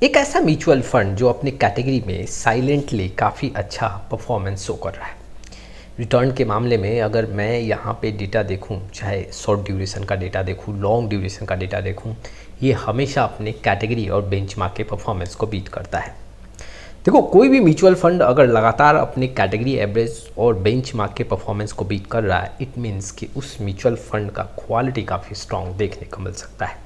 एक ऐसा mutual fund जो अपने कैटेगरी में साइलेंटली काफ़ी अच्छा परफॉर्मेंस शो कर रहा है। रिटर्न के मामले में अगर मैं यहाँ पे डेटा देखूँ, चाहे शॉर्ट ड्यूरेशन का डेटा देखूँ, लॉन्ग ड्यूरेशन का डेटा देखूँ, ये हमेशा अपने कैटेगरी और बेंचमार्क के परफॉर्मेंस को बीट करता है। देखो, कोई भी म्यूचुअल फंड अगर लगातार अपने कैटेगरी एवरेज और बेंचमार्क के परफॉर्मेंस को बीट कर रहा है, इट मीन्स कि उस म्यूचुअल फंड का क्वालिटी काफ़ी स्ट्रॉन्ग देखने को मिल सकता है।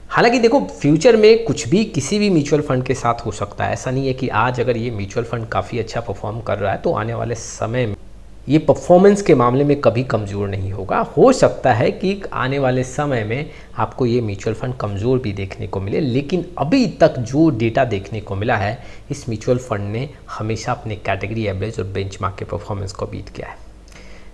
हालांकि देखो, फ्यूचर में कुछ भी किसी भी म्यूचुअल फंड के साथ हो सकता है। ऐसा नहीं है कि आज अगर ये म्यूचुअल फंड काफ़ी अच्छा परफॉर्म कर रहा है तो आने वाले समय में ये परफॉर्मेंस के मामले में कभी कमज़ोर नहीं होगा। हो सकता है कि आने वाले समय में आपको ये म्यूचुअल फंड कमज़ोर भी देखने को मिले, लेकिन अभी तक जो डेटा देखने को मिला है, इस म्यूचुअल फंड ने हमेशा अपने कैटेगरी एवरेज और बेंचमार्क के परफॉर्मेंस को बीट किया है।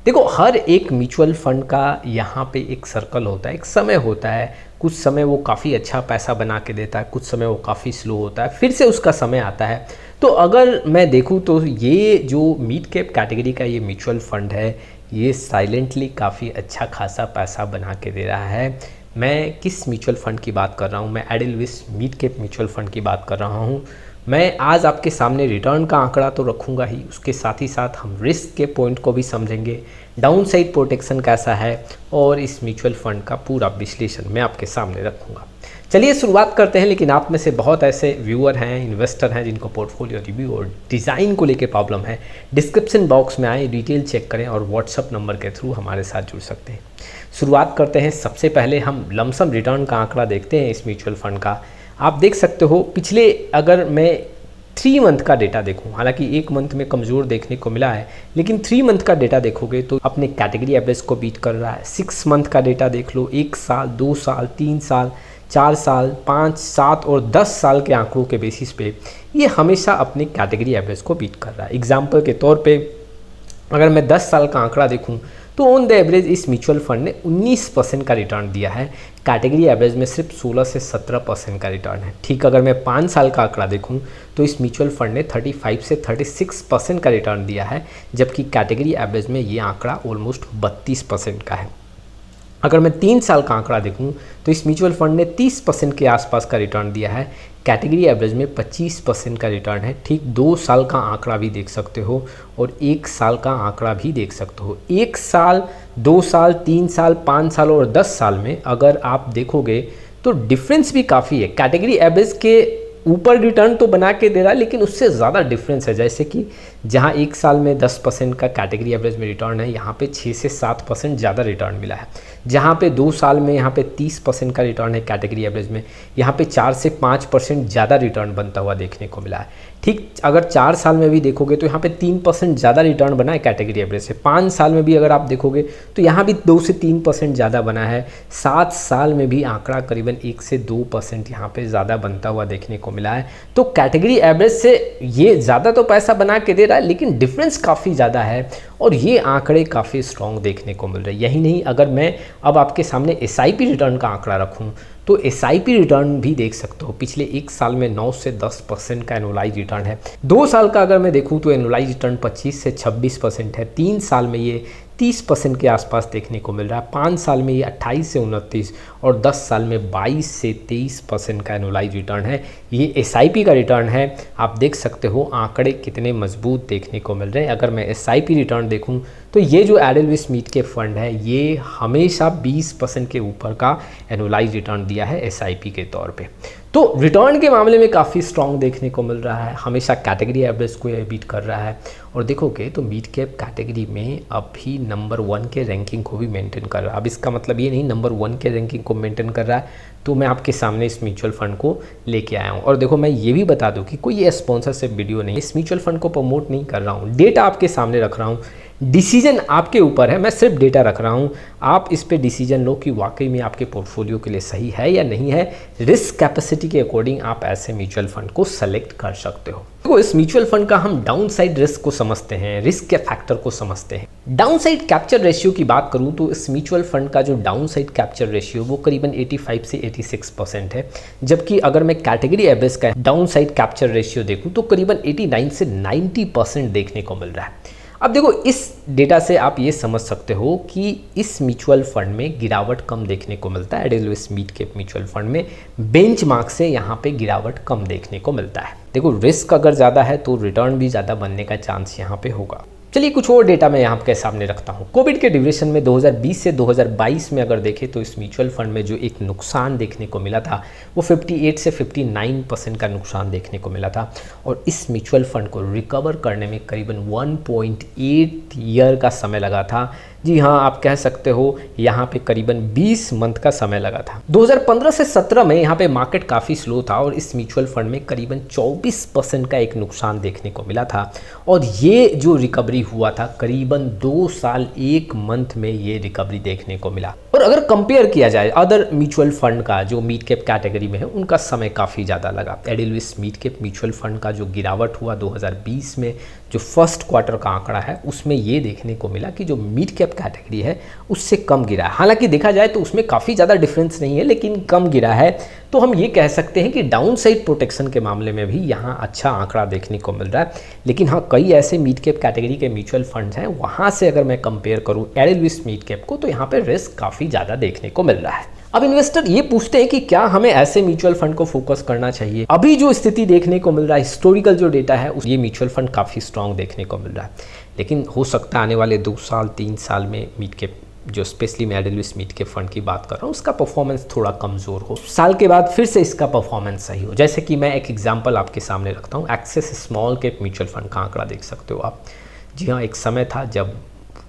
देखो, हर एक म्यूचुअल फंड का यहाँ पे एक सर्कल होता है, एक समय होता है। कुछ समय वो काफ़ी अच्छा पैसा बना के देता है, कुछ समय वो काफ़ी स्लो होता है, फिर से उसका समय आता है। तो अगर मैं देखूँ तो ये जो मिड कैप कैटेगरी का ये म्यूचुअल फंड है, ये साइलेंटली काफ़ी अच्छा खासा पैसा बना के दे रहा है। मैं किस म्यूचुअल फंड की बात कर रहा हूँ? मैं एडेलविस मिड कैप म्यूचुअल फंड की बात कर रहा हूँ। मैं आज आपके सामने रिटर्न का आंकड़ा तो रखूंगा ही, उसके साथ ही साथ हम रिस्क के पॉइंट को भी समझेंगे, डाउन साइड प्रोटेक्शन कैसा है, और इस म्यूचुअल फंड का पूरा विश्लेषण मैं आपके सामने रखूंगा। चलिए शुरुआत करते हैं। लेकिन आप में से बहुत ऐसे व्यूअर हैं, इन्वेस्टर हैं, जिनको पोर्टफोलियो रिव्यू और डिज़ाइन को लेकर प्रॉब्लम है। डिस्क्रिप्शन बॉक्स में आए, डिटेल चेक करें और व्हाट्सअप नंबर के थ्रू हमारे साथ जुड़ सकते हैं। शुरुआत करते हैं। सबसे पहले हम लमसम रिटर्न का आंकड़ा देखते हैं इस म्यूचुअल फंड का। आप देख सकते हो, पिछले अगर मैं 3 मंथ का डेटा देखूं, हालांकि 1 मंथ में कमज़ोर देखने को मिला है, लेकिन 3 मंथ का डेटा देखोगे तो अपने कैटेगरी एवरेज को बीट कर रहा है। 6 मंथ का डेटा देख लो, 1 साल, 2 साल, 3 साल, 4 साल, 5, 7 और 10 साल के आंकड़ों के बेसिस पे ये हमेशा अपने कैटेगरी एवरेज को बीट कर रहा है। एग्जाम्पल के तौर पे अगर मैं 10 साल का आंकड़ा देखूं तो ऑन द एवरेज इस म्यूचुअल फंड ने 19% का रिटर्न दिया है। कैटेगरी एवरेज में सिर्फ 16 से 17% का रिटर्न है। ठीक, अगर मैं 5 साल का आंकड़ा देखूं तो इस म्यूचुअल फंड ने 35 से 36% का रिटर्न दिया है, जबकि कैटेगरी एवरेज में ये आंकड़ा ऑलमोस्ट 32% का है। अगर मैं 3 साल का आंकड़ा देखूं तो इस म्यूचुअल फंड ने 30% के आसपास का रिटर्न दिया है। कैटेगरी एवरेज में 25% का रिटर्न है। ठीक, 2 साल का आंकड़ा भी देख सकते हो और 1 साल का आंकड़ा भी देख सकते हो। 1 साल, 2 साल, 3 साल, 5 साल और 10 साल में अगर आप देखोगे तो डिफरेंस भी काफ़ी है। कैटेगरी एवरेज के ऊपर रिटर्न तो बना के दे रहा है, लेकिन उससे ज़्यादा डिफरेंस है। जैसे कि जहाँ 1 साल में 10% का कैटेगरी एवरेज में रिटर्न है, यहाँ पे 6 से 7% ज़्यादा रिटर्न मिला है। जहाँ पे 2 साल में यहाँ पे 30% का रिटर्न है कैटेगरी एवरेज में, यहाँ पे 4 से 5% ज़्यादा रिटर्न बनता हुआ देखने को मिला है। ठीक, अगर 4 साल में भी देखोगे तो यहाँ पे 3% ज़्यादा रिटर्न बना है कैटेगरी एवरेज से। 5 साल में भी अगर आप देखोगे तो यहाँ भी 2 से 3% ज़्यादा बना है। 7 साल में भी आंकड़ा करीबन 1 से 2% यहाँ पे ज़्यादा बनता हुआ देखने को मिला है। तो कैटेगरी एवरेज से ये ज़्यादा तो पैसा बना के दे रहा है, लेकिन डिफरेंस काफ़ी ज़्यादा है और ये आंकड़े काफ़ी स्ट्रॉन्ग देखने को मिल रहे हैं। यही नहीं, अगर मैं अब आपके सामने SIP रिटर्न का आंकड़ा रखूँ तो SIP रिटर्न भी देख सकते हो। पिछले 1 साल में 9 से 10% का एनुअलाइज रिटर्न है। 2 साल का अगर मैं देखूं तो एनुअलाइज रिटर्न 25 से 26% है। 3 साल में ये 30% के आसपास देखने को मिल रहा है। 5 साल में ये 28 से 29 और 10 साल में 22 से 23% का एनुअलाइज रिटर्न है। ये SIP का रिटर्न है। आप देख सकते हो आंकड़े कितने मजबूत देखने को मिल रहे हैं। अगर मैं SIP रिटर्न देखूं तो ये जो एडेलविस मिड कैप फंड है, ये हमेशा 20% के ऊपर का एनुअलाइज रिटर्न दिया है SIP के तौर पे। तो रिटर्न के मामले में काफ़ी स्ट्रॉन्ग देखने को मिल रहा है, हमेशा कैटेगरी एवरेज को ये बीट कर रहा है। और देखोगे तो मिड कैप कैटेगरी में अभी नंबर 1 के रैंकिंग को भी मेंटेन कर रहा है। अब इसका मतलब ये नहीं नंबर 1 के रैंकिंग को मेंटेन कर रहा है तो मैं आपके सामने इस म्यूचुअल फंड को लेके आया हूँ। और देखो, मैं ये भी बता दूँ कि कोई ये स्पॉन्सरशिप वीडियो नहीं, इस म्यूचुअल फंड को प्रमोट नहीं कर रहा हूँ, डेटा आपके सामने रख रहा हूँ। डिसीजन आपके ऊपर है, मैं सिर्फ डेटा रख रहा हूँ। आप इस पे डिसीजन लो कि वाकई में आपके पोर्टफोलियो के लिए सही है या नहीं है। रिस्क कैपेसिटी के अकॉर्डिंग आप ऐसे म्यूचुअल फंड को सेलेक्ट कर सकते हो। तो इस म्यूचुअल फंड का हम डाउन साइड रिस्क को समझते हैं, रिस्क के फैक्टर को समझते हैं। डाउन साइड कैप्चर रेशियो की बात करूं तो इस म्यूचुअल फंड का जो डाउन साइड कैप्चर रेशियो वो करीबन 85 से 86% है, जबकि अगर मैं कैटेगरी एवरेज का डाउन साइड कैप्चर रेशियो देखूं तो करीबन 89 से 90% देखने को मिल रहा है। अब देखो इस डेटा से आप ये समझ सकते हो कि इस म्यूचुअल फंड में गिरावट कम देखने को मिलता है। एडेलवेस मिड कैप म्यूचुअल फंड में बेंचमार्क से यहाँ पे गिरावट कम देखने को मिलता है। देखो रिस्क अगर ज़्यादा है तो रिटर्न भी ज़्यादा बनने का चांस यहाँ पे होगा। चलिए कुछ और डेटा मैं यहाँ आपके सामने रखता हूँ। कोविड के ड्यूरेशन में 2020 से 2022 में अगर देखें तो इस म्यूचुअल फंड में जो एक नुकसान देखने को मिला था वो 58 से 59% का नुकसान देखने को मिला था, और इस म्यूचुअल फंड को रिकवर करने में करीबन 1.8 ईयर का समय लगा था। जी हाँ, आप कह सकते हो यहाँ पे करीबन 20 मंथ का समय लगा था। 2015 से 17 में यहाँ पे मार्केट काफ़ी स्लो था और इस म्यूचुअल फंड में करीबन 24% का एक नुकसान देखने को मिला था, और ये जो रिकवरी हुआ था करीबन 2 साल 1 मंथ में ये रिकवरी देखने को मिला। और अगर कंपेयर किया जाए अदर म्यूचुअल फंड का जो मिड कैप कैटेगरी में है उनका समय काफ़ी ज़्यादा लगा। एडेलवेस मिड कैप म्यूचुअल फंड का जो गिरावट हुआ 2020 में जो फर्स्ट क्वार्टर का आंकड़ा है उसमें ये देखने को मिला कि जो मिड कैप कैटेगरी है उससे कम गिरा है। हालांकि देखा जाए तो उसमें काफ़ी ज़्यादा डिफरेंस नहीं है, लेकिन कम गिरा है। तो हम ये कह सकते हैं कि डाउन साइड प्रोटेक्शन के मामले में भी यहाँ अच्छा आंकड़ा देखने को मिल रहा है। लेकिन हाँ, कई ऐसे मिड कैप कैटेगरी के म्यूचुअल फंड्स हैं, वहाँ से अगर मैं कंपेयर करूँ एडेलवेस मिड कैप को तो यहाँ पर रिस्क काफ़ी ज़्यादा देखने को मिल रहा है। अब इन्वेस्टर ये पूछते हैं कि क्या हमें ऐसे म्यूचुअल फंड को फोकस करना चाहिए। अभी जो स्थिति देखने को मिल रहा है, हिस्टोरिकल जो डेटा है, ये म्यूचुअल फंड काफ़ी स्ट्रांग देखने को मिल रहा है। लेकिन हो सकता है आने वाले 2 साल 3 साल में मिड कैप जो स्पेशली मैं एडेलवेस मिड कैप फंड की बात कर रहा हूँ उसका परफॉर्मेंस थोड़ा कमज़ोर हो, साल के बाद फिर से इसका परफॉर्मेंस सही हो। जैसे कि मैं एक एग्जांपल आपके सामने रखता हूँ, axis small cap mutual fund का आंकड़ा देख सकते हो आप। जी हाँ, एक समय था जब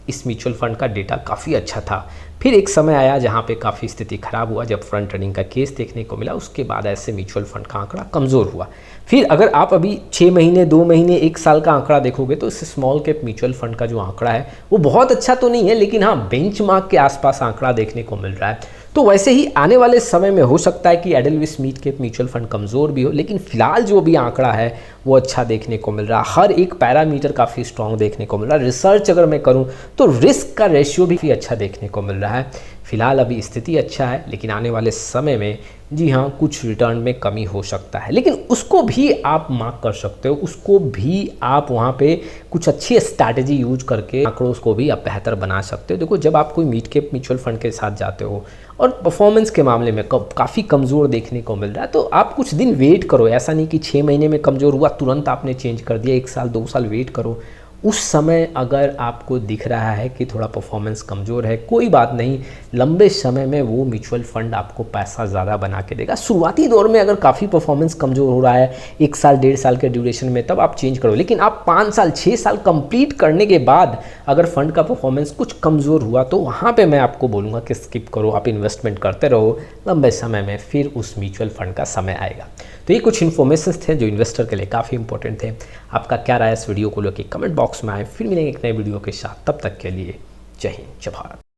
इस म्यूचुअल फंड का डेटा काफ़ी अच्छा था, फिर एक समय आया जहाँ पे काफ़ी स्थिति खराब हुआ, जब फ्रंट रनिंग का केस देखने को मिला, उसके बाद ऐसे म्यूचुअल फंड का आंकड़ा कमज़ोर हुआ। फिर अगर आप अभी 6 महीने 2 महीने 1 साल का आंकड़ा देखोगे तो इस स्मॉल कैप म्यूचुअल फंड का जो आंकड़ा है वो बहुत अच्छा तो नहीं है, लेकिन हाँ बेंचमार्क के आसपास आंकड़ा देखने को मिल रहा है। तो वैसे ही आने वाले समय में हो सकता है कि एडेलवेस मिड कैप म्यूचुअल फंड कमज़ोर भी हो, लेकिन फिलहाल जो भी आंकड़ा है वो अच्छा देखने को मिल रहा है। हर एक पैरामीटर काफ़ी स्ट्रॉन्ग देखने को मिल रहा है। रिसर्च अगर मैं करूं तो रिस्क का रेशियो भी अच्छा देखने को मिल रहा है। फिलहाल अभी स्थिति अच्छा है, लेकिन आने वाले समय में जी हाँ कुछ रिटर्न में कमी हो सकता है, लेकिन उसको भी आप मार्क कर सकते हो, उसको भी आप वहाँ पे कुछ अच्छी स्ट्रैटेजी यूज करके आंकड़ों को भी आप बेहतर बना सकते हो। देखो जब आप कोई मिड कैप म्यूचुअल फंड के साथ जाते हो और परफॉर्मेंस के मामले में काफ़ी कमज़ोर देखने को मिल रहा है तो आप कुछ दिन वेट करो। ऐसा नहीं कि 6 महीने में कमज़ोर हुआ तुरंत आपने चेंज कर दिया, 1 साल 2 साल वेट करो। उस समय अगर आपको दिख रहा है कि थोड़ा परफॉर्मेंस कमज़ोर है, कोई बात नहीं, लंबे समय में वो म्यूचुअल फंड आपको पैसा ज़्यादा बना के देगा। शुरुआती दौर में अगर काफ़ी परफॉर्मेंस कमज़ोर हो रहा है 1 साल 1.5 साल के ड्यूरेशन में, तब आप चेंज करो। लेकिन आप 5 साल 6 साल कंप्लीट करने के बाद अगर फंड का परफॉर्मेंस कुछ कमज़ोर हुआ तो वहाँ पर मैं आपको बोलूँगा कि स्किप करो, आप इन्वेस्टमेंट करते रहो। लंबे समय में फिर उस म्यूचुअल फंड का समय आएगा। तो ये कुछ इन्फॉर्मेशन थे जो इन्वेस्टर के लिए काफ़ी इंपॉर्टेंट थे। आपका क्या राय है इस वीडियो को लेकर कमेंट बॉक्स में आए। फिर मिलेंगे एक नए वीडियो के साथ, तब तक के लिए जय हिंद जय भारत।